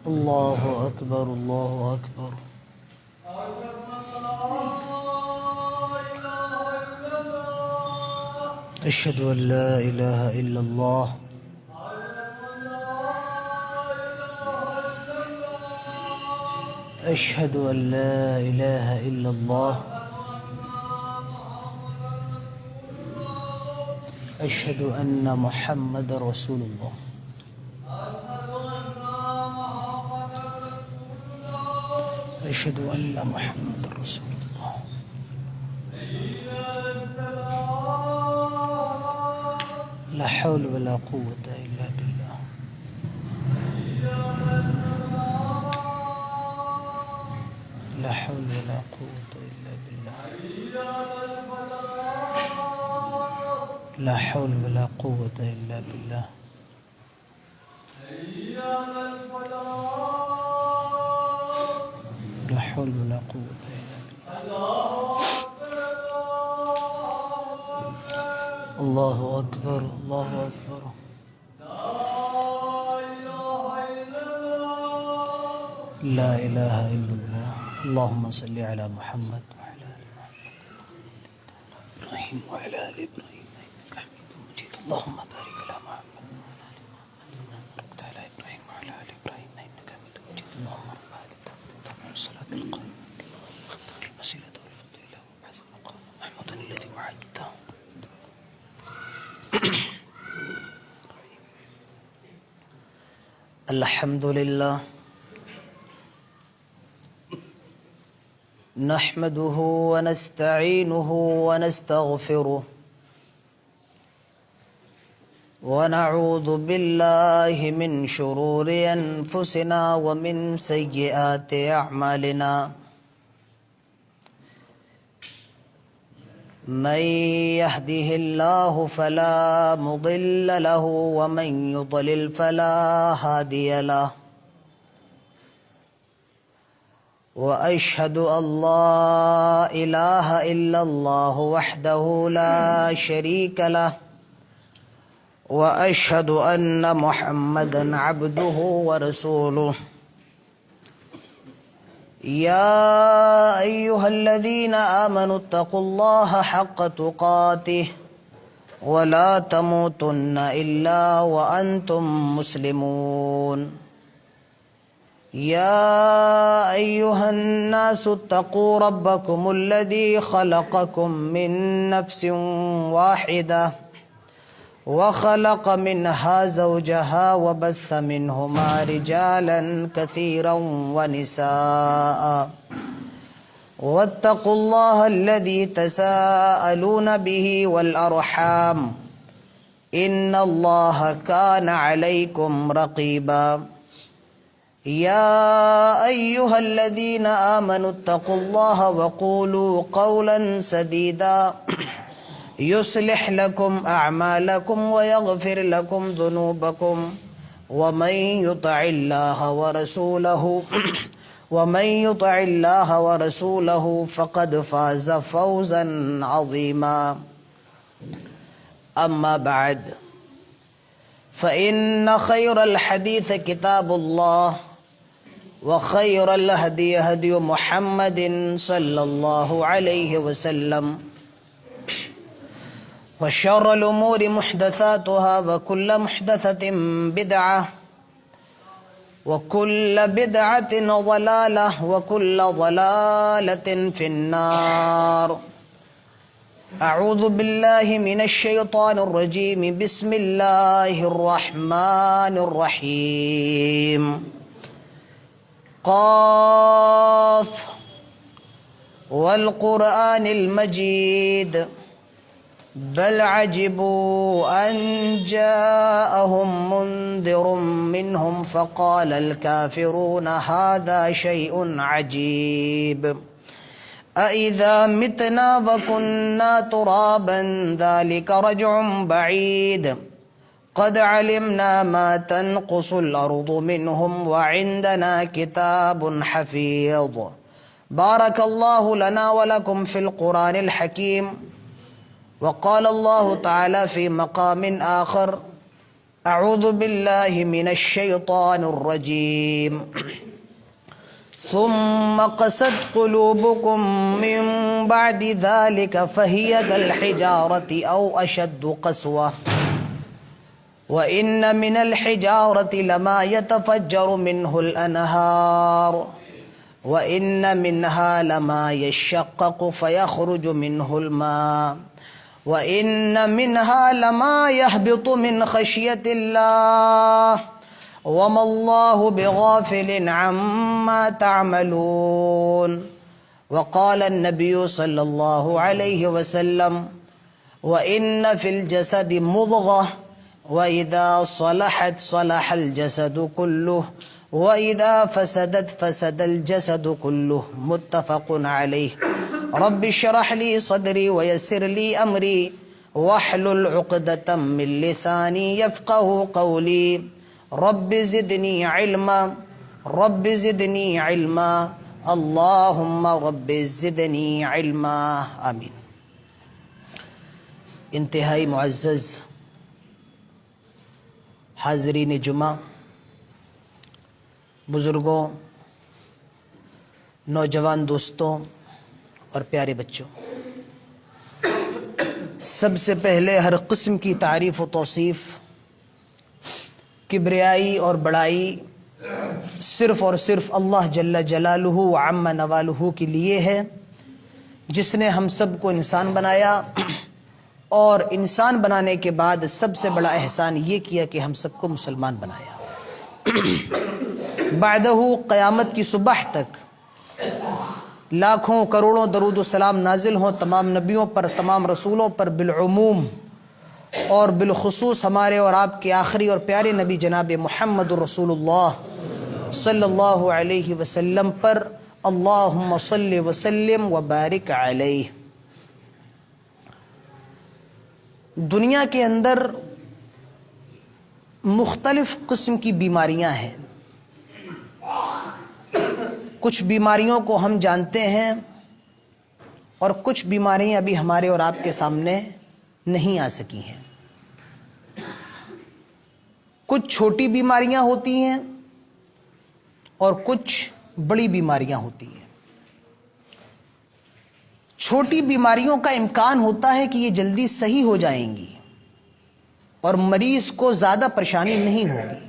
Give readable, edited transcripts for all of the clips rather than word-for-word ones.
الله أكبر الله أكبر. أشهد أن لا إله إلا الله. أشهد أن لا إله إلا الله. أشهد أن محمد رسول الله. أشهد أن محمد رسول الله. لا حول ولا قوة إلا بالله. لا حول ولا قوة إلا بالله. لا حول ولا قوة إلا بالله. لا حول ولا قوة إلا بالله. الله أكبر الله أكبر. لا إله إلا الله. اللهم صل على محمد وعلى آل إبراهيم وعلى آل إبراهيم إنك حميد مجيد. اللهم بارك على محمد وعلى آل محمد باركت على إبراهيم وعلى آل إبراهيم إنك حميد مجيد. اللهم رب هذه الدعوة والصلاة القائمة الوسيلة والفضيلة وابعث مقام محمود الذي وعدته. الحمد لله نحمده ونستعينه ونستغفره ونعوذ بالله من شرور أنفسنا ومن سيئات أعمالنا. من يهده الله فلا مضل له ومن يضلل فلا هادي له. وأشهد أن لا إله إلا الله وحده لا شريك له. وأشهد أن محمدا عبده ورسوله. يا أيها الذين آمنوا اتقوا الله حق تقاته ولا تموتن إلا وأنتم مسلمون. يا أيها الناس اتقوا ربكم الذي خلقكم من نفس واحدة وخلق منها زوجها وبث منهما رجالا كثيرا ونساء. واتقوا الله الذي تساءلون به والأرحام إن الله كان عليكم رقيبا. يا أيها الذين آمنوا اتقوا الله وقولوا قولا سديدا يصلح لكم أعمالكم ويغفر لكم ذنوبكم ومن يطع الله ورسوله فقد فاز فوزا عظيما. أما بعد فإن خير الحديث كتاب الله وخير الهدي هدي محمد صلى الله عليه وسلم. وشر الأمور محدثاتها وكل محدثة بدعة وكل بدعة ضلالة وكل ضلالة في النار. أعوذ بالله من الشيطان الرجيم. بسم الله الرحمن الرحيم. قاف والقرآن المجيد بل عجبوا أن جاءهم منذر منهم فقال الكافرون هذا شيء عجيب. أإذا متنا وكنا ترابا ذلك رجع بعيد. قد علمنا ما تنقص الأرض منهم وعندنا كتاب حفيظ. بارك الله لنا ولكم في القرآن الحكيم. وقال الله تعالى في مقام آخر اعوذ باللہ من الشیطان الرجیم ثم قست قلوبكم من بعد ذلك فهي كالحجارة أو أشد قسوة وإن من الحجارة لما يتفجر منه الأنهار وإن منها لما يشقق فيخرج منه الماء وإن منها لما يهبط من خشية الله وما الله بغافل عما تعملون وقال النبي صلى الله عليه وسلم وإن في الجسد مضغة وإذا صلحت صلح الجسد كله وإذا فسدت فسد الجسد كله متفق عليه رب اشرح لي صدري ويسر لي أمري واحلل عقدة من لساني يفقه قولي رب زدنی علما رب زدنی علما اللہم رب زدنی علما آمین۔ انتہائی معزز حاضرین جمعہ، بزرگوں، نوجوان دوستوں اور پیارے بچوں، سب سے پہلے ہر قسم کی تعریف و توصیف، کبریائی اور بڑائی صرف اور صرف اللہ جل جلالہ وعم نوالہ کے لیے ہے، جس نے ہم سب کو انسان بنایا اور انسان بنانے کے بعد سب سے بڑا احسان یہ کیا کہ ہم سب کو مسلمان بنایا۔ بعدہ قیامت کی صبح تک لاکھوں کروڑوں درود و سلام نازل ہوں تمام نبیوں پر، تمام رسولوں پر بالعموم، اور بالخصوص ہمارے اور آپ کے آخری اور پیارے نبی جناب محمد رسول اللہ صلی اللہ علیہ وسلم پر اللہم صلی وسلم وبارک علیہ۔ دنیا کے اندر مختلف قسم کی بیماریاں ہیں۔ کچھ بیماریوں کو ہم جانتے ہیں اور کچھ بیماریاں ابھی ہمارے اور آپ کے سامنے نہیں آ سکی ہیں۔ کچھ چھوٹی بیماریاں ہوتی ہیں اور کچھ بڑی بیماریاں ہوتی ہیں۔ چھوٹی بیماریوں کا امکان ہوتا ہے کہ یہ جلدی صحیح ہو جائیں گی اور مریض کو زیادہ پریشانی نہیں ہوگی،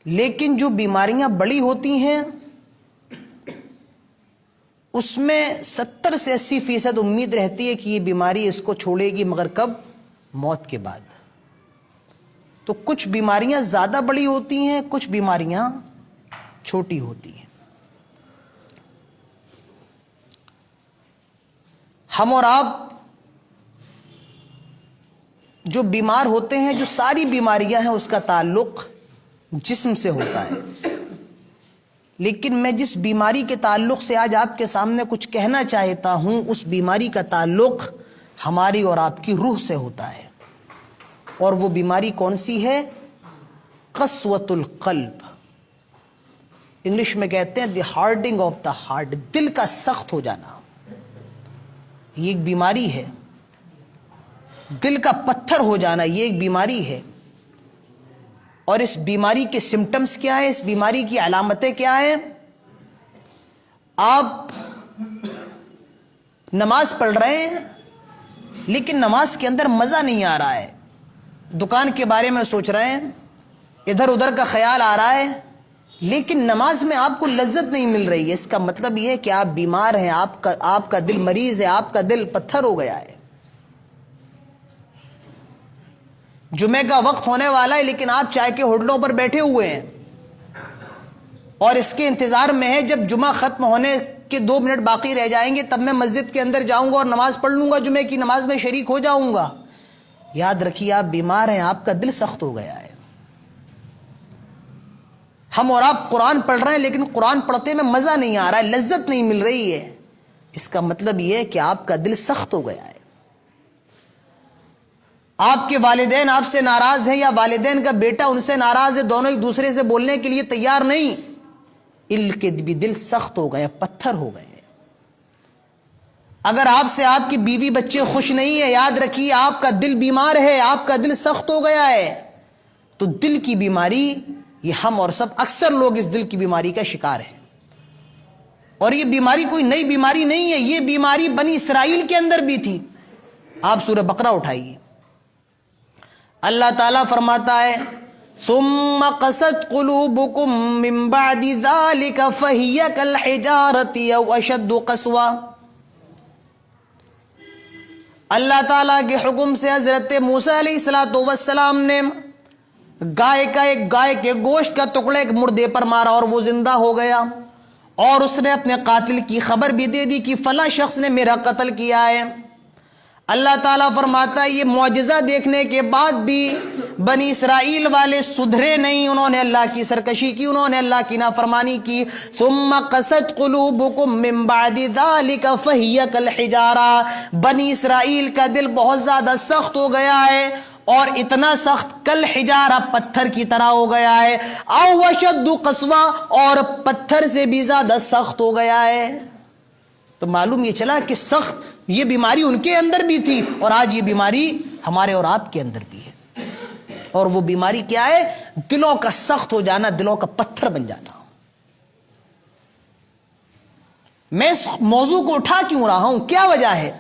لیکن جو بیماریاں بڑی ہوتی ہیں اس میں 70 سے 80% امید رہتی ہے کہ یہ بیماری اس کو چھوڑے گی، مگر کب؟ موت کے بعد۔ تو کچھ بیماریاں زیادہ بڑی ہوتی ہیں، کچھ بیماریاں چھوٹی ہوتی ہیں۔ ہم اور آپ جو بیمار ہوتے ہیں، جو ساری بیماریاں ہیں، اس کا تعلق جسم سے ہوتا ہے، لیکن میں جس بیماری کے تعلق سے آج آپ کے سامنے کچھ کہنا چاہتا ہوں، اس بیماری کا تعلق ہماری اور آپ کی روح سے ہوتا ہے۔ اور وہ بیماری کون سی ہے؟ قسوۃ القلب، انگلش میں کہتے ہیں دی ہارڈنگ آف دا ہارٹ، دل کا سخت ہو جانا۔ یہ ایک بیماری ہے، دل کا پتھر ہو جانا، یہ ایک بیماری ہے۔ اور اس بیماری کے سمٹمز کیا ہیں؟ اس بیماری کی علامتیں کیا ہیں؟ آپ نماز پڑھ رہے ہیں لیکن نماز کے اندر مزہ نہیں آ رہا ہے، دکان کے بارے میں سوچ رہے ہیں، ادھر ادھر کا خیال آ رہا ہے، لیکن نماز میں آپ کو لذت نہیں مل رہی ہے۔ اس کا مطلب یہ ہے کہ آپ بیمار ہیں، آپ کا دل مریض ہے، آپ کا دل پتھر ہو گیا ہے۔ جمعے کا وقت ہونے والا ہے لیکن آپ چائے کے ہوٹلوں پر بیٹھے ہوئے ہیں اور اس کے انتظار میں ہے جب جمعہ ختم ہونے کے 2 منٹ باقی رہ جائیں گے تب میں مسجد کے اندر جاؤں گا اور نماز پڑھ لوں گا، جمعے کی نماز میں شریک ہو جاؤں گا۔ یاد رکھیے، آپ بیمار ہیں، آپ کا دل سخت ہو گیا ہے۔ ہم اور آپ قرآن پڑھ رہے ہیں لیکن قرآن پڑھتے میں مزہ نہیں آ رہا ہے، لذت نہیں مل رہی ہے۔ اس کا مطلب یہ ہے کہ آپ کا دل سخت ہو گیا ہے۔ آپ کے والدین آپ سے ناراض ہیں یا والدین کا بیٹا ان سے ناراض ہے، دونوں ایک دوسرے سے بولنے کے لیے تیار نہیں، ان کے بھی دل سخت ہو گئے، پتھر ہو گئے۔ اگر آپ سے آپ کی بیوی بچے خوش نہیں ہے، یاد رکھیے آپ کا دل بیمار ہے، آپ کا دل سخت ہو گیا ہے. تو دل کی بیماری، یہ ہم اور سب اکثر لوگ اس دل کی بیماری کا شکار ہیں. اور یہ بیماری کوئی نئی بیماری نہیں ہے، یہ بیماری بنی اسرائیل کے اندر بھی تھی. آپ سورہ بقرہ اٹھائیے، اللہ تعالیٰ فرماتا ہے ثم قست قلوبكم من بعد ذلك فهي كالحجارة او اشد قسوة. اللہ تعالیٰ کے حکم سے حضرت موسیٰ علیہ السلام نے گائے کے گوشت کا ٹکڑا ایک مردے پر مارا اور وہ زندہ ہو گیا، اور اس نے اپنے قاتل کی خبر بھی دے دی کہ فلاں شخص نے میرا قتل کیا ہے. اللہ تعالیٰ فرماتا ہے یہ معجزہ دیکھنے کے بعد بھی بنی اسرائیل والے سدھرے نہیں، انہوں نے اللہ کی سرکشی کی، انہوں نے اللہ کی نافرمانی کی. ثم قست قلوبكم من بعد ذلك فهي كالحجارة. بنی اسرائیل کا دل بہت زیادہ سخت ہو گیا ہے، اور اتنا سخت کل حجارہ پتھر کی طرح ہو گیا ہے، او اشد قسوہ، اور پتھر سے بھی زیادہ سخت ہو گیا ہے. تو معلوم یہ چلا کہ سخت یہ بیماری ان کے اندر بھی تھی، اور آج یہ بیماری ہمارے اور آپ کے اندر بھی ہے. اور وہ بیماری کیا ہے؟ دلوں کا سخت ہو جانا، دلوں کا پتھر بن جانا. میں اس موضوع کو اٹھا کیوں رہا ہوں، کیا وجہ ہے؟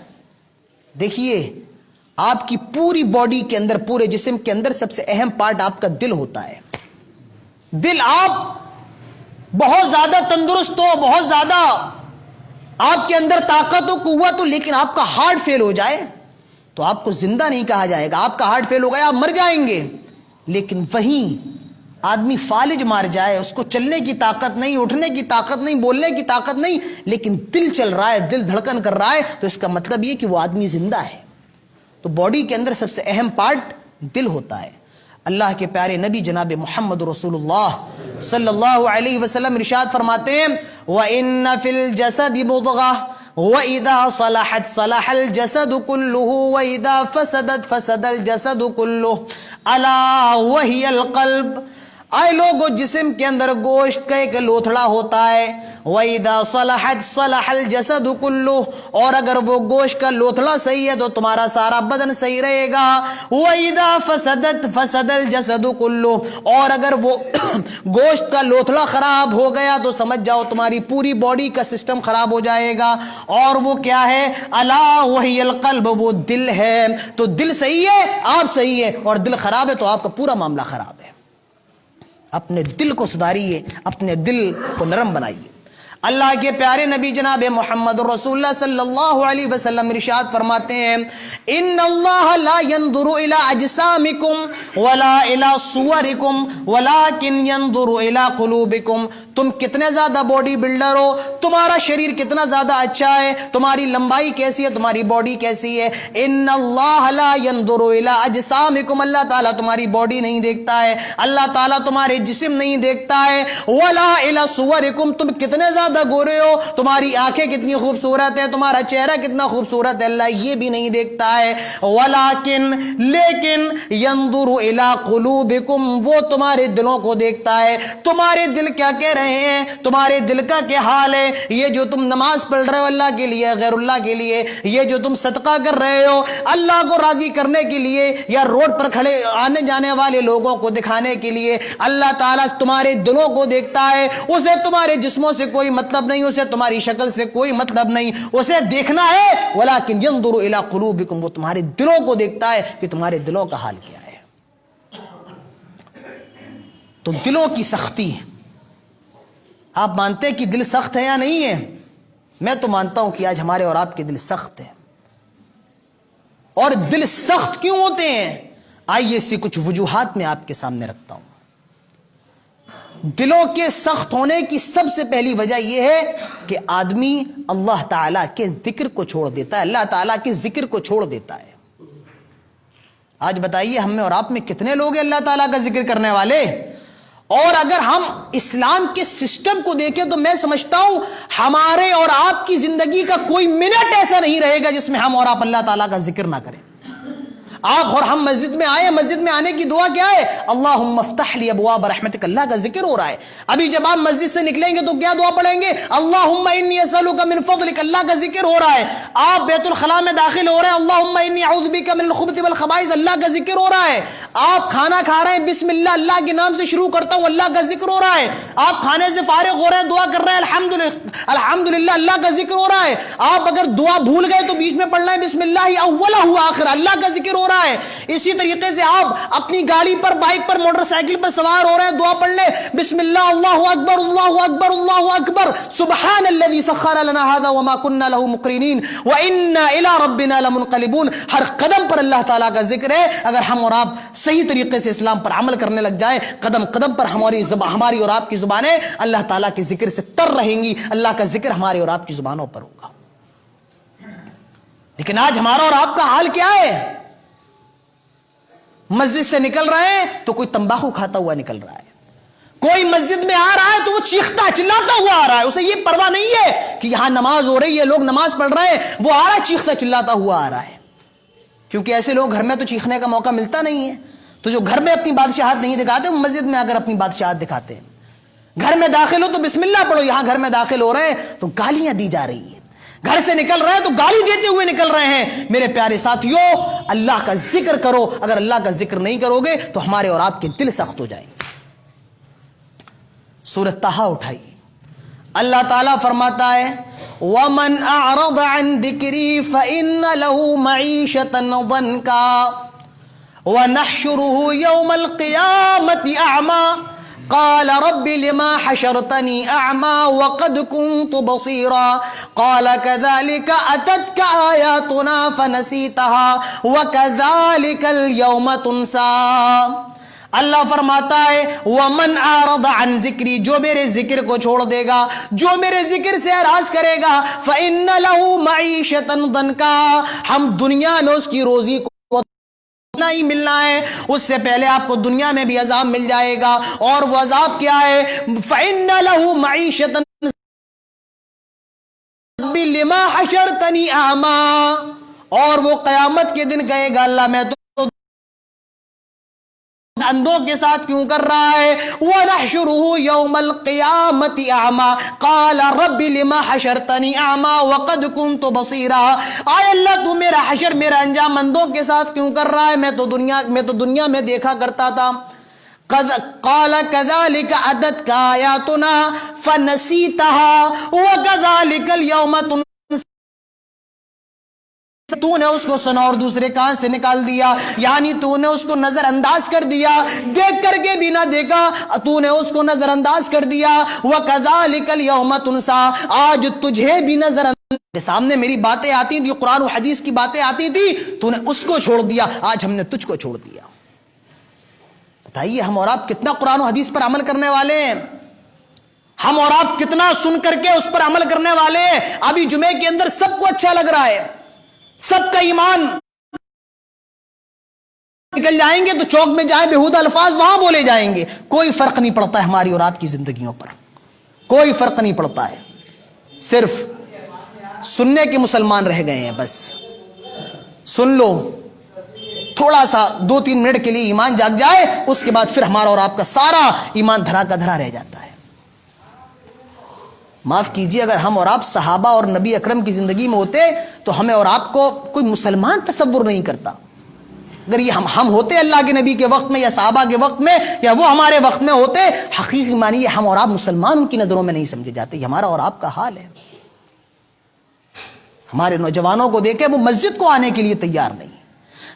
دیکھیے آپ کی پوری باڈی کے اندر، پورے جسم کے اندر سب سے اہم پارٹ آپ کا دل ہوتا ہے. دل آپ بہت زیادہ تندرست ہو، بہت زیادہ آپ کے اندر طاقت و قوت ہو، لیکن آپ کا ہارٹ فیل ہو جائے تو آپ کو زندہ نہیں کہا جائے گا. آپ کا ہارٹ فیل ہو گیا آپ مر جائیں گے. لیکن وہیں آدمی فالج مار جائے، اس کو چلنے کی طاقت نہیں، اٹھنے کی طاقت نہیں، بولنے کی طاقت نہیں، لیکن دل چل رہا ہے، دل دھڑکن کر رہا ہے، تو اس کا مطلب یہ کہ وہ آدمی زندہ ہے. تو باڈی کے اندر سب سے اہم پارٹ دل ہوتا ہے. اللہ کے پیارے نبی جناب محمد رسول اللہ صلی اللہ علیہ وسلم ارشاد فرماتے ہیں وَإِنَّ فِي الْجَسَدِ مُضْغَةً وَإِذَا صَلَحَتْ صَلَحَ الْجَسَدُ كُلُّهُ وَإِذَا فَسَدَتْ فَسَدَ الْجَسَدُ كُلُّهُ أَلَا وَهِيَ الْقَلْبُ. آئے لوگو، جسم کے اندر گوشت کا ایک لوتھڑا ہوتا ہے، وَإِذَا صَلَحَتْ صَلَحَ الْجَسَدُ كُلُّهُ، اور اگر وہ گوشت کا لوتھڑا صحیح ہے تو تمہارا سارا بدن صحیح رہے گا. وَإِذَا فَسَدَتْ فَسَدَ الْجَسَدُ كُلُّهُ، اور اگر وہ گوشت کا لوتھڑا خراب ہو گیا تو سمجھ جاؤ تمہاری پوری باڈی کا سسٹم خراب ہو جائے گا. اور وہ کیا ہے؟ الا وہی القلب، وہ دل ہے. تو دل صحیح ہے آپ صحیح ہے، اور دل خراب ہے تو آپ کا پورا معاملہ خراب ہے. اپنے دل کو سدھاریے، اپنے دل کو نرم بنائیے. اللہ کے پیارے نبی جناب محمد رسول اللہ صلی اللہ علیہ وسلم ارشاد فرماتے ہیں ان اللہ لا ينظر الى اجسامکم ولا الى صورکم ولكن ينظر الى قلوبکم. تم کتنے زیادہ باڈی بلڈر ہو، تمہارا شریر کتنا زیادہ اچھا ہے، تمہاری لمبائی کیسی ہے، تمہاری باڈی کیسی ہے. ان اللہ لا ينظر الى اجسامکم، اللہ تعالیٰ تمہاری باڈی نہیں دیکھتا ہے، اللہ تعالیٰ تمہارے جسم نہیں دیکھتا ہے. ولا الى صورکم، تم کتنے زیادہ گورے ہو، تمہاری آنکھیں کتنی خوبصورت ہے، تمہارا چہرہ کتنا خوبصورت ہے، اللہ یہ بھی نہیں دیکھتا ہے. لیکن ينظر الى قلوبکم، وہ تمہارے دلوں کو دیکھتا ہے. تمہارے دل کیا کہہ رہے ہیں، تمہارے دل کا کیا حال ہے. یہ جو تم نماز پڑھ رہے ہو اللہ کے لیے، غیر اللہ کے لیے، یہ جو تم صدقہ کر رہے ہو اللہ کو راضی کرنے کے لیے یا روڈ پر کھڑے آنے جانے والے لوگوں کو دکھانے کے لیے، اللہ تعالیٰ تمہارے دلوں کو دیکھتا ہے. اسے تمہارے جسموں سے کوئی مطلب نہیں، اسے تمہاری شکل سے کوئی مطلب نہیں، اسے دیکھنا ہے ولیکن ينظر الى قلوبکم، وہ تمہارے دلوں کو دیکھتا ہے کہ تمہارے دلوں کا حال کیا ہے. تو دلوں کی سختی، آپ مانتے ہیں کہ دل سخت ہے یا نہیں ہے؟ میں تو مانتا ہوں کہ آج ہمارے اور آپ کے دل سخت ہیں. اور دل سخت کیوں ہوتے ہیں؟ آئیے اسی کچھ وجوہات میں آپ کے سامنے رکھتا ہوں. دلوں کے سخت ہونے کی سب سے پہلی وجہ یہ ہے کہ آدمی اللہ تعالیٰ کے ذکر کو چھوڑ دیتا ہے، اللہ تعالیٰ کے ذکر کو چھوڑ دیتا ہے. آج بتائیے ہم میں اور آپ میں کتنے لوگ ہیں اللہ تعالیٰ کا ذکر کرنے والے؟ اور اگر ہم اسلام کے سسٹم کو دیکھیں تو میں سمجھتا ہوں ہمارے اور آپ کی زندگی کا کوئی منٹ ایسا نہیں رہے گا جس میں ہم اور آپ اللہ تعالیٰ کا ذکر نہ کریں. آپ اور ہم مسجد میں آئے, مسجد میں آنے کی دعا کیا ہے؟ اللہم افتح لی ابواب رحمتک, اللہ کا ذکر ہو رہا ہے. ابھی جب آپ مسجد سے نکلیں گے تو کیا دعا پڑھیں گے؟ اللہم انی اسألک من فضلک, اللہ کا ذکر ہو رہا ہے. آپ بیت الخلاء میں داخل ہو رہے ہیں, اللہم انی اعوذ بک من الخبث والخبائث, اللہ کا ذکر ہو رہا ہے. آپ کھانا کھا رہے ہیں, بسم اللہ, اللہ کے نام سے شروع کرتا ہوں, اللہ کا ذکر ہو رہا ہے. آپ کھانے سے فارغ ہو رہے ہیں, دعا کر رہے ہیں الحمدللہ, اللہ کا ذکر ہو رہا ہے. آپ اگر دعا بھول گئے تو بیچ میں پڑھ رہے ہیں بسم اللہ اولہ آخر, اللہ کا ذکر ہو رہا ہے. اسی طریقے سے آپ اپنی گاڑی پر, بائک پر, موٹر سائیکل پر سوار ہو رہے ہیں, دعا پڑھ لیں بسم اللہ اللہ اکبر اللہ اکبر اللہ اکبر, سبحان الذی سخر لنا هذا وما كنا له مقرنین وانا الى ربنا لمنقلبون. ہر قدم پر اللہ تعالیٰ کا ذکر ہے. اگر ہم اور آپ صحیح طریقے سے اسلام پر عمل کرنے لگ جائیں, قدم قدم پر ہماری اور آپ کی زبانیں اللہ تعالیٰ کے ذکر سے تر رہیں گی, اللہ کا ذکر ہمارے اور آپ کی زبانوں پر ہوگا. لیکن آج ہمارا اور آپ کا حال کیا ہے؟ مسجد سے نکل رہے ہیں تو کوئی تمباکو کھاتا ہوا نکل رہا ہے, کوئی مسجد میں آ رہا ہے تو وہ چیختا چلاتا ہوا آ رہا ہے. اسے یہ پرواہ نہیں ہے کہ یہاں نماز ہو رہی ہے, لوگ نماز پڑھ رہے ہیں, وہ آ رہا ہے چیختا چلاتا ہوا آ رہا ہے. کیونکہ ایسے لوگ گھر میں تو چیخنے کا موقع ملتا نہیں ہے, تو جو گھر میں اپنی بادشاہت نہیں دکھاتے وہ مسجد میں آ کر اپنی بادشاہت دکھاتے ہیں. گھر میں داخل ہو تو بسم اللہ پڑھو, یہاں گھر میں داخل ہو رہے ہیں تو گالیاں دی جا رہی ہیں. گھر سے نکل رہے ہیں تو گالی دیتے ہوئے نکل رہے ہیں. میرے پیارے ساتھیوں, اللہ کا ذکر کرو. اگر اللہ کا ذکر نہیں کرو گے تو ہمارے اور آپ کے دل سخت ہو جائیں گے. سورۃ طٰہٰ اٹھائیے, اللہ تعالیٰ فرماتا ہے وَمَنْ أَعْرَضَ عَنْ ذِكْرِي فَإِنَّ لَهُ مَعِيشَةً ضَنْكًا وَنَحْشُرُهُ يَوْمَ الْقِيَامَةِ أَعْمَى قال رب لما حشرتني أعمى وقد كنت بصيرا قال كذلك أتتك آياتنا فنسيتها وكذلك اليوم تنسى. اللہ فرماتا ہے وَمَنْ أَعْرَضَ عَنْ ذِكْرِي, جو میرے ذکر کو چھوڑ دے گا, جو میرے ذکر سے اعراض کرے گا, فَإِنَّ لَهُ مَعِيشَةً ضَنْكًا, ہم دنیا میں اس کی روزی کو اتنا ہی ملنا ہے, اس سے پہلے آپ کو دنیا میں بھی عذاب مل جائے گا. اور وہ عذاب کیا ہے؟ فَإِنَّ لَهُ مَعِيشَةً لِمَا حَشَرْتَنِي أَعْمَى, اور وہ قیامت کے دن کہے گا اللہ میں تو اندھوں کے ساتھ کیوں کر رہا ہے. وَنَحْشُرُهُ يَوْمَ الْقِيَامَةِ أَعْمَى قَالَ رَبِّ لِمَا حَشَرْتَنِي أَعْمَى وَقَدْ كُنْتُ بَصِيرًا. آئے اللہ تو میرا حشر, میرا انجام اندھوں کے ساتھ کیوں کر رہا ہے؟ میں تو دنیا میں دیکھا کرتا تھا. قَالَ كَذَلِكَ أَتَتْكَ آيَاتُنَا فَنَسِيتَهَا وَكَذَلِكَ الْيَوْمَ تُنْسَى. تو نے اس کو سنا اور دوسرے کان سے نکال دیا, یعنی تو نے اس کو نظر انداز کر دیا, دیکھ کر کے بھی نہ دیکھا, تو نے اس کو نظر انداز کر دیا. وَكَذَلِكَ الْيَوْمَ تُنْسَى, آج تجھے بھی نظر انداز, سامنے میری باتیں آتی تھی, قرآن و حدیث کی باتیں آتی تھی, تو نے اس کو چھوڑ دیا, آج ہم نے تجھ کو چھوڑ دیا. بتائیے ہم اور آپ کتنا قرآن و حدیث پر عمل کرنے والے ہیں, ہم اور آپ کتنا سن کر کے اس پر عمل کرنے والے ہیں. ابھی جمعے کے اندر سب کو اچھا لگ رہا ہے, سب کا ایمان, نکل جائیں گے تو چوک میں جائیں, بےہودہ الفاظ وہاں بولے جائیں گے, کوئی فرق نہیں پڑتا ہے ہماری اور آپ کی زندگیوں پر, کوئی فرق نہیں پڑتا ہے. صرف سننے کے مسلمان رہ گئے ہیں, بس سن لو, تھوڑا سا 2-3 منٹ کے لیے ایمان جاگ جائے, اس کے بعد پھر ہمارا اور آپ کا سارا ایمان دھرا کا دھرا رہ جاتا ہے. معاف کیجیے, اگر ہم اور آپ صحابہ اور نبی اکرم کی زندگی میں ہوتے تو ہمیں اور آپ کو کوئی مسلمان تصور نہیں کرتا. اگر یہ ہم ہوتے اللہ کے نبی کے وقت میں یا صحابہ کے وقت میں, یا وہ ہمارے وقت میں ہوتے, حقیقی معنی ہم اور آپ مسلمان ان کی نظروں میں نہیں سمجھے جاتے. یہ ہمارا اور آپ کا حال ہے. ہمارے نوجوانوں کو دیکھیں, وہ مسجد کو آنے کے لیے تیار نہیں.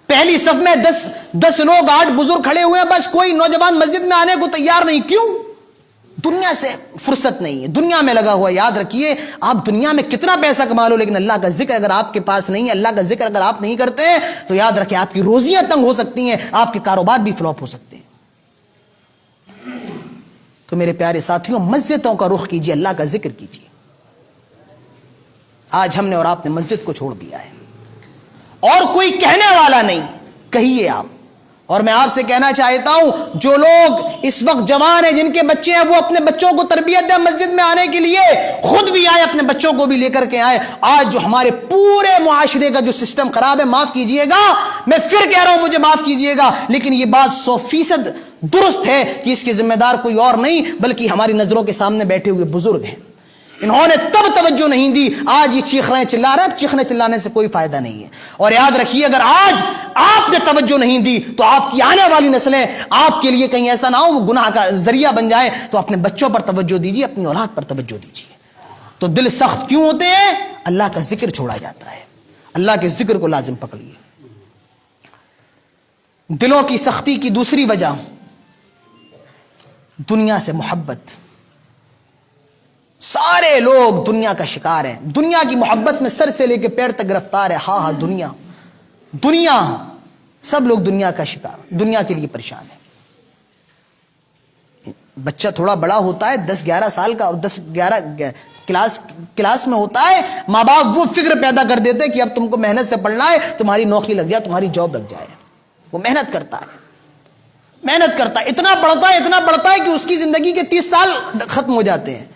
پہلی صف میں 10 لوگ 8 بزرگ کھڑے ہوئے ہیں, بس کوئی نوجوان مسجد میں آنے کو تیار نہیں. کیوں؟ دنیا سے فرصت نہیں ہے, دنیا میں لگا ہوا. یاد رکھیے, آپ دنیا میں کتنا پیسہ کما لو, لیکن اللہ کا ذکر اگر آپ کے پاس نہیں ہے, اللہ کا ذکر اگر آپ نہیں کرتے ہیں, تو یاد رکھیں آپ کی روزیاں تنگ ہو سکتی ہیں, آپ کے کاروبار بھی فلاپ ہو سکتے ہیں. تو میرے پیارے ساتھیوں, مسجدوں کا رخ کیجیے, اللہ کا ذکر کیجیے. آج ہم نے اور آپ نے مسجد کو چھوڑ دیا ہے, اور کوئی کہنے والا نہیں. کہیے آپ, اور میں آپ سے کہنا چاہتا ہوں جو لوگ اس وقت جوان ہیں جن کے بچے ہیں وہ اپنے بچوں کو تربیت دیں مسجد میں آنے کے لیے خود بھی آئے اپنے بچوں کو بھی لے کر کے آئے. آج جو ہمارے پورے معاشرے کا جو سسٹم خراب ہے معاف کیجئے گا میں پھر کہہ رہا ہوں مجھے معاف کیجئے گا لیکن یہ بات 100% درست ہے کہ اس کے ذمہ دار کوئی اور نہیں بلکہ ہماری نظروں کے سامنے بیٹھے ہوئے بزرگ ہیں. انہوں نے تب توجہ نہیں دی آج یہ چیخ رہے ہیں چلا رہے ہیں. چیخنے چلانے سے کوئی فائدہ نہیں ہے. اور یاد رکھیے اگر آج آپ نے توجہ نہیں دی تو آپ کی آنے والی نسلیں آپ کے لیے کہیں ایسا نہ ہو وہ گناہ کا ذریعہ بن جائے. تو اپنے بچوں پر توجہ دیجیے اپنی اولاد پر توجہ دیجیے. تو دل سخت کیوں ہوتے ہیں؟ اللہ کا ذکر چھوڑا جاتا ہے. اللہ کے ذکر کو لازم پکڑیے. دلوں کی سختی کی دوسری وجہ دنیا سے محبت. سارے لوگ دنیا کا شکار ہیں. دنیا کی محبت میں سر سے لے کے پیر تک گرفتار ہے. ہاں ہاں دنیا دنیا سب لوگ دنیا کا شکار دنیا کے لیے پریشان ہے. بچہ تھوڑا بڑا ہوتا ہے 10-11 سال کا 10-11 کلاس میں ہوتا ہے ماں باپ وہ فکر پیدا کر دیتے ہیں کہ اب تم کو محنت سے پڑھنا ہے تمہاری نوکری لگ جائے تمہاری جاب لگ جائے. وہ محنت کرتا ہے اتنا پڑھتا ہے کہ اس کی زندگی کے 30 سال ختم ہو جاتے ہیں.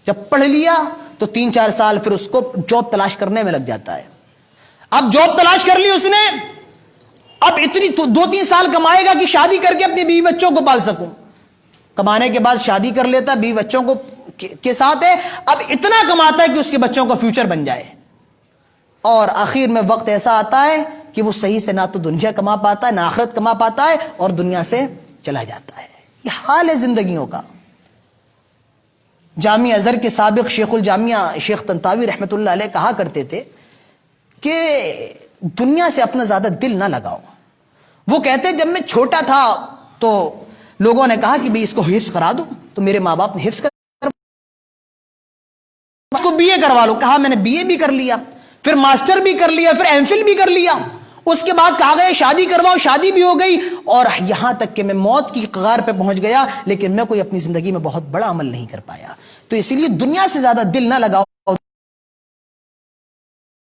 جب پڑھ لیا تو 3-4 سال پھر اس کو جاب تلاش کرنے میں لگ جاتا ہے. اب جاب تلاش کر لی اس نے اب اتنی 2-3 سال کمائے گا کہ شادی کر کے اپنی بیوی بچوں کو پال سکوں. کمانے کے بعد شادی کر لیتا بیوی بچوں کو کے ساتھ ہے. اب اتنا کماتا ہے کہ اس کے بچوں کا فیوچر بن جائے اور آخر میں وقت ایسا آتا ہے کہ وہ صحیح سے نہ تو دنیا کما پاتا ہے نہ آخرت کما پاتا ہے اور دنیا سے چلا جاتا ہے. یہ حال ہے زندگیوں کا. جامعہ ازہر کے سابق شیخ الجامعہ شیخ طنطاوی رحمۃ اللہ علیہ کہا کرتے تھے کہ دنیا سے اپنا زیادہ دل نہ لگاؤ. وہ کہتے جب میں چھوٹا تھا تو لوگوں نے کہا کہ بھئی اس کو حفظ کرا دو تو میرے ماں باپ نے حفظ کر اس کو بی اے کروا لو. کہا میں نے بی اے بھی کر لیا پھر ماسٹر بھی کر لیا پھر ایم فل بھی کر لیا. اس کے بعد کہا گیا شادی کرواؤ شادی بھی ہو گئی اور یہاں تک کہ میں موت کی کغار پہ پہنچ گیا لیکن میں کوئی اپنی زندگی میں بہت بڑا عمل نہیں کر پایا. تو اسی لیے دنیا سے زیادہ دل نہ لگاؤ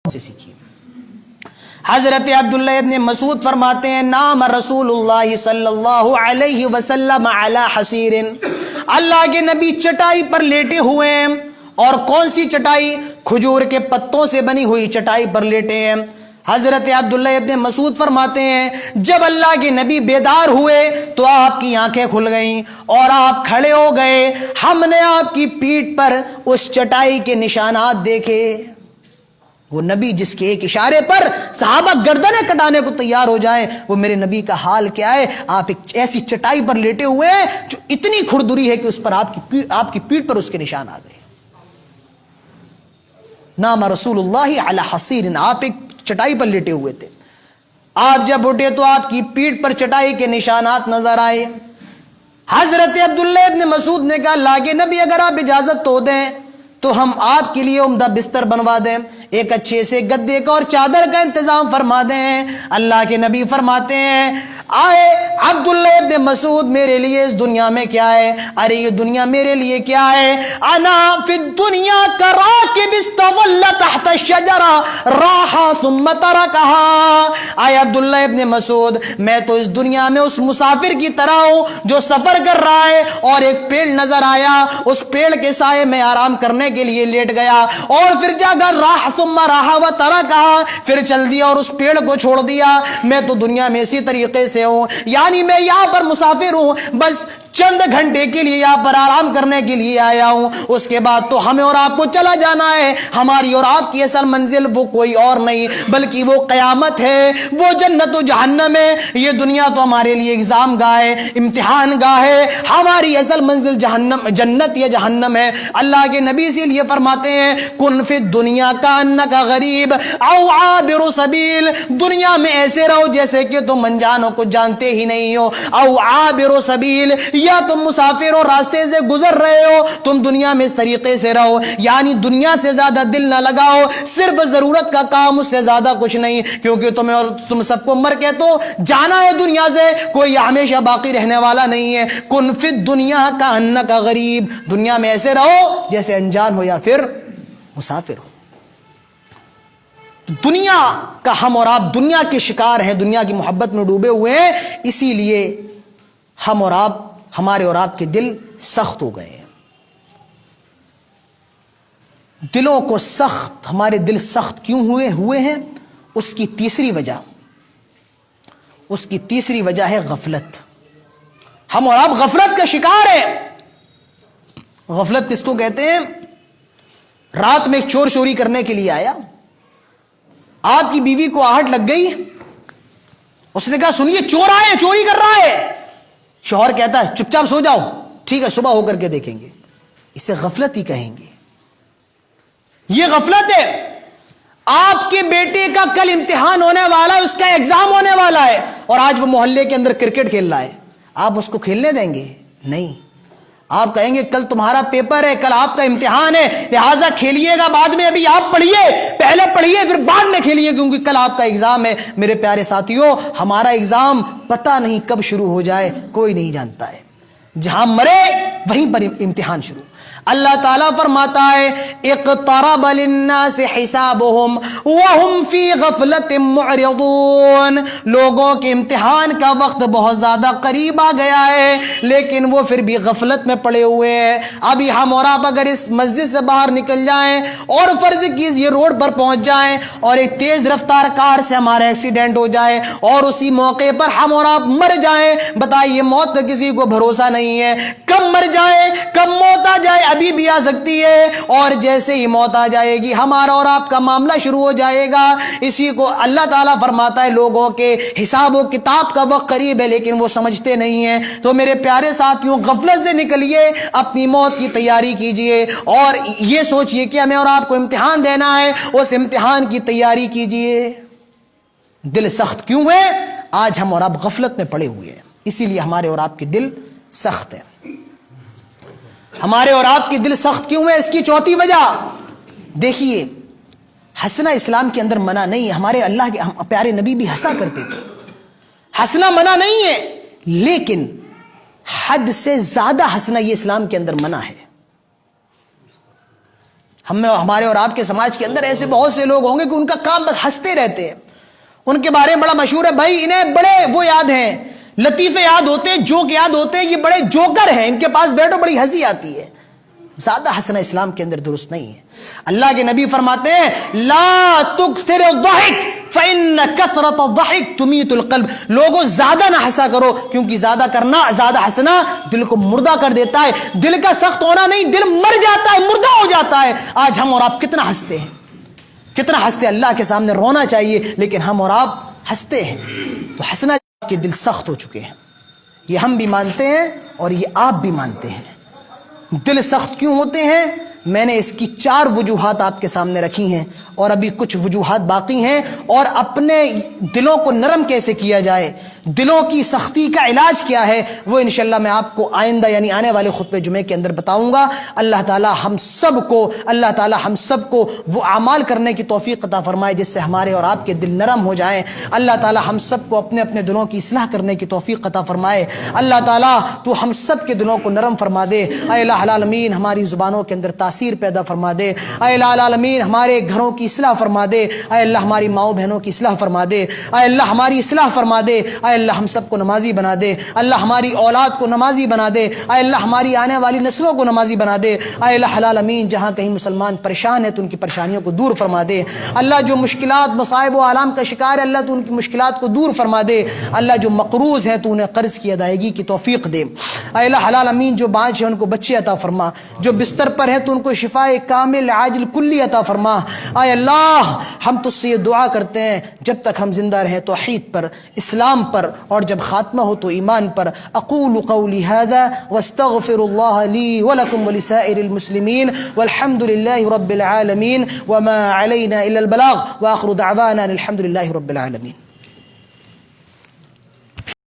سے سیکھیے. حضرت عبداللہ ابن مسعود فرماتے ہیں نام رسول اللہ صلی اللہ علیہ وسلم علی حصیر. اللہ کے نبی چٹائی پر لیٹے ہوئے ہیں اور کون سی چٹائی؟ کھجور کے پتوں سے بنی ہوئی چٹائی پر لیٹے ہیں. حضرت عبداللہ ابن مسعود فرماتے ہیں جب اللہ کے نبی بیدار ہوئے تو آپ کی آنکھیں کھل گئیں اور آپ کھڑے ہو گئے. ہم نے آپ کی پیٹھ پر اس چٹائی کے نشانات دیکھے. وہ نبی جس کے ایک اشارے پر صحابہ گردنیں کٹانے کو تیار ہو جائیں وہ میرے نبی کا حال کیا ہے؟ آپ ایک ایسی چٹائی پر لیٹے ہوئے ہیں جو اتنی کھردری ہے کہ اس پر آپ کی پیٹھ پر اس کے نشان آ گئے. نام رسول اللہ علی حصیر. آپ ایک چٹائی پر لیٹے ہوئے تھے. آپ جب اٹھے تو آپ کی پیٹھ پر چٹائی کے نشانات نظر آئے. حضرت عبداللہ ابن مسعود نے کہا اللہ کے نبی اگر آپ اجازت تو دیں تو ہم آپ کے لیے عمدہ بستر بنوا دیں ایک اچھے سے گدے کا اور چادر کا انتظام فرما دیں. اللہ کے نبی فرماتے ہیں آئے عبداللہ ابن مسعود میرے لیے اس دنیا میں کیا ہے؟ ارے یہ دنیا میرے لیے کیا ہے؟ انا فی الدنیا کراکب استظل تحت الشجرہ راح ثم ترکہا. آئے عبداللہ ابن مسعود میں تو اس دنیا میں اس مسافر کی طرح ہوں جو سفر کر رہا ہے اور ایک پیڑ نظر آیا اس پیڑ کے سائے میں آرام کرنے کے لیے لیٹ گیا اور پھر جا کر راح ثم راح و ترکہا پھر چل دیا اور اس پیڑ کو چھوڑ دیا. میں تو دنیا میں اسی طریقے سے ہوں یعنی میں یہاں پر مسافر ہوں بس چند گھنٹے کے لیے یہاں پر آرام کرنے کے لیے آیا ہوں. اس کے بعد تو ہمیں اور آپ کو چلا جانا ہے. ہماری اور آپ کی اصل منزل وہ کوئی اور نہیں بلکہ وہ قیامت ہے وہ جنت و جہنم ہے. یہ دنیا تو ہمارے لیے ایگزام گاہ ہے امتحان گاہ ہے. ہماری اصل منزل جنت یا جہنم ہے. اللہ کے نبی اسی لیے فرماتے ہیں کن فی الدنیا کانک غریب او عابر سبیل. دنیا میں ایسے رہو جیسے کہ تم انجانوں کو جانتے ہی نہیں ہو. او عابر سبیل یا تم مسافر ہو راستے سے گزر رہے ہو. تم دنیا میں اس طریقے سے رہو یعنی دنیا سے زیادہ دل نہ لگاؤ. صرف ضرورت کا کام اس سے زیادہ کچھ نہیں کیونکہ تمہیں اور تم سب کو مر کے تو جانا ہے دنیا سے. کوئی ہمیشہ باقی رہنے والا نہیں ہے. کن فی الدنیا کانک غریب. دنیا میں ایسے رہو جیسے انجان ہو یا پھر مسافر ہو. دنیا کا ہم اور آپ دنیا کے شکار ہیں، دنیا کی محبت میں ڈوبے ہوئے ہیں، اسی لیے ہم اور آپ، ہمارے اور آپ کے دل سخت ہو گئے ہیں۔ دلوں کو سخت، ہمارے دل سخت کیوں ہوئے ہیں؟ اس کی تیسری وجہ ہے غفلت۔ ہم اور آپ غفلت کا شکار ہیں۔ غفلت کس کو کہتے ہیں؟ رات میں ایک چور چوری کرنے کے لیے آیا، آپ کی بیوی کو آہٹ لگ گئی، اس نے کہا سنیے چور آئے، چوری کر رہا ہے۔ شوہر کہتا ہے چپ چاپ سو جاؤ، ٹھیک ہے صبح ہو کر کے دیکھیں گے۔ اسے غفلت ہی کہیں گے۔ یہ غفلت ہے۔ آپ کے بیٹے کا کل امتحان ہونے والا ہے، اس کا ایگزام ہونے والا ہے، اور آج وہ محلے کے اندر کرکٹ کھیل رہا ہے، آپ اس کو کھیلنے دیں گے؟ نہیں، آپ کہیں گے کل تمہارا پیپر ہے، کل آپ کا امتحان ہے، لہٰذا کھیلیے گا بعد میں، ابھی آپ پڑھیے، پہلے پڑھیے پھر بعد میں کھیلیے، کیونکہ کل آپ کا ایگزام ہے۔ میرے پیارے ساتھیوں، ہمارا ایگزام پتہ نہیں کب شروع ہو جائے، کوئی نہیں جانتا ہے۔ جہاں مرے وہیں پر امتحان شروع۔ اللہ تعالیٰ فرماتا ہے اقترب للناس حسابهم وهم فی غفلت معرضون، لوگوں کے امتحان کا وقت بہت زیادہ قریب آ گیا ہے، لیکن وہ پھر بھی غفلت میں پڑے ہوئے ہیں۔ ابھی ہم اور آپ اگر اس مسجد سے باہر نکل جائیں اور فرض کیجیے روڈ پر پہنچ جائیں اور ایک تیز رفتار کار سے ہمارا ایکسیڈنٹ ہو جائے اور اسی موقع پر ہم اور آپ مر جائیں، بتائیے موت کا کسی کو بھروسہ نہیں ہے، کب مر جائے، کب موت آ جائے، ابھی بھی آ سکتی ہے، اور جیسے ہی موت آ جائے گی ہمارا اور آپ کا معاملہ شروع ہو جائے گا۔ اسی کو اللہ تعالیٰ فرماتا ہے لوگوں کے حساب و کتاب کا وقت قریب ہے، لیکن وہ سمجھتے نہیں ہیں۔ تو میرے پیارے ساتھیوں، غفلت سے نکلیے، اپنی موت کی تیاری کیجئے، اور یہ سوچئے کہ ہمیں اور آپ کو امتحان دینا ہے، اس امتحان کی تیاری کیجئے۔ دل سخت کیوں ہے؟ آج ہم اور آپ غفلت میں پڑے ہوئے ہیں، اسی لیے ہمارے اور آپ کے دل سخت ہیں۔ ہمارے اور آپ کے دل سخت کیوں ہے؟ اس کی چوتھی وجہ دیکھیے، ہنسنا اسلام کے اندر منع نہیں ہے، ہمارے اللہ کے پیارے نبی بھی ہنسا کرتے تھے، ہنسنا منع نہیں ہے، لیکن حد سے زیادہ ہنسنا یہ اسلام کے اندر منع ہے۔ ہمارے اور آپ کے سماج کے اندر ایسے بہت سے لوگ ہوں گے کہ ان کا کام بس ہنستے رہتے ہیں، ان کے بارے میں بڑا مشہور ہے، بھائی انہیں بڑے وہ یاد ہیں، لطیفے یاد ہوتے ہیں، جوک یاد ہوتے ہیں، یہ بڑے جوکر ہیں، ان کے پاس بیٹھو بڑی ہنسی آتی ہے۔ زیادہ ہنسنا اسلام کے اندر درست نہیں ہے۔ اللہ کے نبی فرماتے ہیں لا تکثر الضحک فإن کثرت الضحک تمیت القلب، لوگوں زیادہ نہ ہنسا کرو، کیونکہ زیادہ ہنسنا دل کو مردہ کر دیتا ہے۔ دل کا سخت ہونا نہیں، دل مر جاتا ہے، مردہ ہو جاتا ہے۔ آج ہم اور آپ کتنا ہنستے ہیں، کتنا ہنستے ہیں، اللہ کے سامنے رونا چاہیے، لیکن ہم اور آپ ہنستے ہیں۔ تو ہنسنا کے دل سخت ہو چکے ہیں، یہ ہم بھی مانتے ہیں اور یہ آپ بھی مانتے ہیں۔ دل سخت کیوں ہوتے ہیں؟ میں نے اس کی 4 وجوہات آپ کے سامنے رکھی ہیں، اور ابھی کچھ وجوہات باقی ہیں، اور اپنے دلوں کو نرم کیسے کیا جائے، دلوں کی سختی کا علاج کیا ہے، وہ انشاءاللہ میں آپ کو آئندہ یعنی آنے والے خطبے جمعے کے اندر بتاؤں گا۔ اللہ تعالی ہم سب کو وہ اعمال کرنے کی توفیق عطا فرمائے جس سے ہمارے اور آپ کے دل نرم ہو جائیں۔ اللہ تعالی ہم سب کو اپنے اپنے دلوں کی اصلاح کرنے کی توفیق عطا فرمائے۔ اللہ تعالی تو ہم سب کے دلوں کو نرم فرما دے۔ اے الہ العالمین ہماری زبانوں کے اندر تاثیر پیدا فرما دے۔ اے الہ العالمین ہمارے گھروں کی اصلاح فرما دے۔ اے اللہ ہماری ماؤں بہنوں کی اصلاح فرما دے۔ اے اللہ ہماری اصلاح فرما دے۔ اے اللہ ہم سب کو نمازی بنا دے۔ اللہ ہماری اولاد کو نمازی بنا دے۔ اے اللہ ہماری آنے والی نسلوں کو نمازی بنا دے۔ اے الہ العالمین جہاں کہیں مسلمان پریشان ہیں تو ان کی پریشانیوں کو دور فرما دے۔ اللہ جو مشکلات مصائب و آلام کا شکار ہے اللہ تو ان کی مشکلات کو دور فرما دے۔ اللہ جو مقروض ہیں تو انہیں قرض کی ادائیگی کی توفیق دے۔ اے الہ العالمین جو بانجھ ہیں ان کو بچے عطا فرما، جو بستر پر ہیں تو ان کو شفاء کامل عاجل کلی عطا فرما۔ اے اللہ ہم تجھ سے یہ دعا کرتے ہیں جب تک ہم زندہ رہیں توحید پر، اسلام پر، اور جب خاتمہ ہو تو ایمان پر۔ اقول قولی هذا واستغفر الله لي ولكم ولسائر المسلمين والحمد لله رب العالمين وما علينا الا البلاغ واخر دعوانا الحمد لله رب العالمين۔